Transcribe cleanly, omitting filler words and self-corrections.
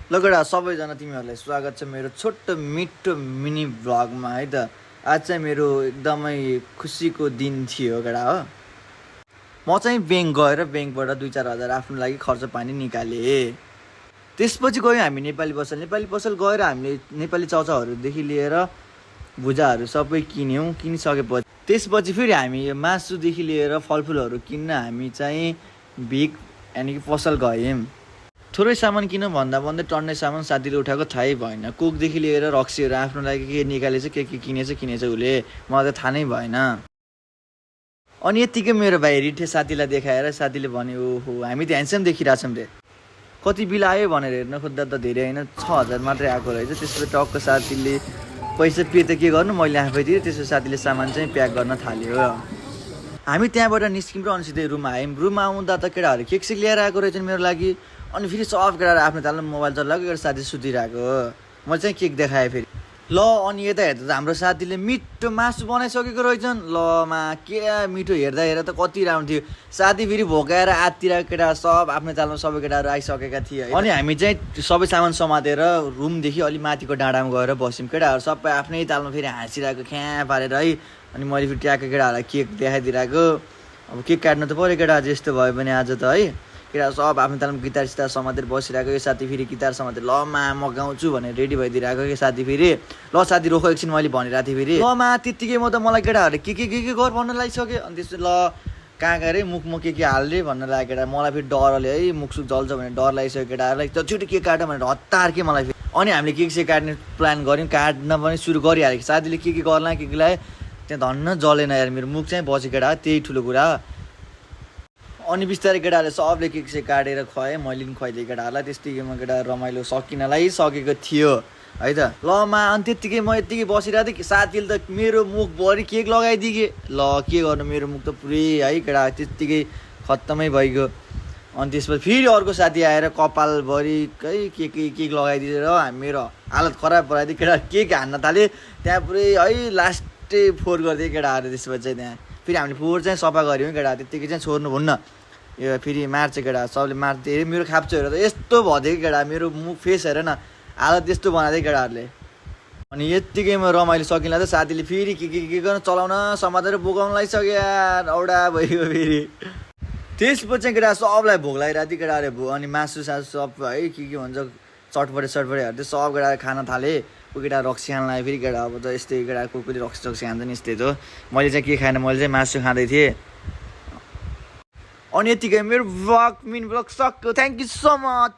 ल केटा सबैजना तिमीहरूलाई स्वागत छ मेरो छोटो मिठो मिनी भ्लगमा है त। आज चाहिँ मेरो एकदमै खुसीको दिन थियो केटा हो। म चाहिँ ब्याङ्क गएर ब्याङ्कबाट 2-4 हजार आफ्नो लागि खर्च पानी निकालेँ। त्यसपछि गयौँ हामी नेपाली पसल गएर हामीले नेपाली चाउचाउहरूदेखि लिएर भुजाहरू सबै किनिसकेपछि त्यसपछि फेरि हामी यो मासुदेखि लिएर फलफुलहरू किन्न हामी चाहिँ भिक यानि कि पसल गयौँ। थोरै सामान किन भन्दा टन्नै सामान साथीले उठाएको थाहै भएन। कोकदेखि लिएर रक्सीहरू आफ्नो लागि के निकालेछ के किनेछ उसले, मलाई त थाहा नै भएन। अनि यत्तिकै मेरो भाइ रिठे साथीलाई देखाएर साथीले भन्यो ओहो हामी त ह्यान्डसम देखिरहेछौँ रे। कति बिल आयो भनेर हेर्न खोज्दा त धेरै होइन 6,000 मात्रै आएको रहेछ। त्यसपछि टक्क साथीले पैसा पे त के गर्नु मैले आफै दिएँ। त्यसपछि साथीले सामान चाहिँ प्याक गर्न थाल्यो। हामी त्यहाँबाट निस्क्यौँ र अनि सिधै रुममा आयौँ। रुममा आउँदा त केटाहरू केक ल्याएर आएको रहेछन् मेरो लागि। अनि फेरि सब केटाहरू आफ्नो तालमा मोबाइल चलाएको एउटा साथी सुतिरहेको। म चाहिँ केक देखाएँ फेरि ल। अनि यता हेर्दा त हाम्रो साथीले मिठो मासु बनाइसकेको रहेछन्। ल के मिठो हेर्दा त कति राम्रो थियो। साथी फेरि भोकाएर आत्तिरहेको केटा सब आफ्नो तालमा सबै केटाहरू आइसकेका थिए। अनि हामी चाहिँ सबै सामान समातेर रुमदेखि अलि माथिको डाँडामा गएर बस्यौँ। केटाहरू सबै आफ्नै तालमा फेरि हाँसिरहेको ख्या पारेर है। अनि मैले फेरि ट्याक्क केटाहरूलाई केक देखाइदिरहेको। अब केक काट्नु त पऱ्यो केटा यस्तो भयो भने आज त है। केटा सब आफ्नो तालमा गिटार समातेर बसिरहेको। यो साथी फेरि गिटार समातेर ल म गाउँछु भनेर रेडी भइदिरहेको। यो साथी फेरि ल साथी रोक एकछिन मैले भनिरहेको थिएँ फेरि ल त्यत्तिकै म त मलाई केटाहरूले के गर भन्न लागिसक्यो। अनि त्यसपछि ल कहाँ गएर मुखमा के हाल्ने भन्न लाग्यो केटा। मलाई फेरि डरले है मुखसुख जल्छ भनेर डर लागिसक्यो केटाहरूलाई। त छिटो केक काट भनेर हतार के मलाई फेरि। अनि हामीले केक काट्ने प्लान गऱ्यौँ। काट्न पनि सुरु गरिहाल्यो। साथीले के गर्ला के लायो त्यहाँ धन्न जलेन यार। मेरो मुख चाहिँ बच्यो केटा त्यही ठुलो कुरा। अनि बिस्तारै केटाहरूले सबले केक काटेर खुवाएँ। मैले पनि खुवाइदिएँ केटाहरूलाई। त्यस्तैमा केटा रमाइलो सकिनलाई सकेको थियो है त। ल अनि त्यत्तिकै म यत्तिकै बसिरहेको थिएँ। साथीले त मेरो मुखभरि केक लगाइदिए। ल के गर्नु मेरो मुख त पुरै है केटा त्यत्तिकै खत्तमै भइगयो। अनि त्यसपछि फेरि अर्को साथी आएर कपालभरि है केक लगाइदिएर मेरो हालत खराब बनाइदियो केटा। केक हान्न थालेँ त्यहाँ पुरै है लास्टै फोहोर गरिदिएँ केटाहरू। त्यसपछि चाहिँ त्यहाँ फेरि हामीले फोहोर चाहिँ सफा गऱ्यौँ केटा। त्यत्तिकै चाहिँ छोड्नु भन्न यो फेरि मार्छ केटा सबले मार्दै। मेरो खाप्चो हेरेर त यस्तो भइदियो कि केटा मेरो मुख फेस हेर न हालत त्यस्तो बनाइदियो केटाहरूले। अनि यत्तिकैमा रमाइलो सकिँला त साथीले फेरि के गर्न चलाउन समातेर बोकाउन लागिसक्यो यार। औडा भइगयो फेरि। त्यसपछि चाहिँ केटा सबलाई भोक लागिरहेको थियो केटाहरूले अनि मासु सब है के भन्छ चटपटे हेर्थ्यो सब केटाहरू खान थालेँ। कोही केटा रक्सी खान लाग्यो फेरि केटा। अब त यस्तै केटा कोही रक्सी खान्छ नि यस्तै त। मैले चाहिँ के खाएन मैले चाहिँ मासु खाँदै थिएँ। अनि यतिकै मेरो मिनी भ्लग सक्यो। Thank you so much.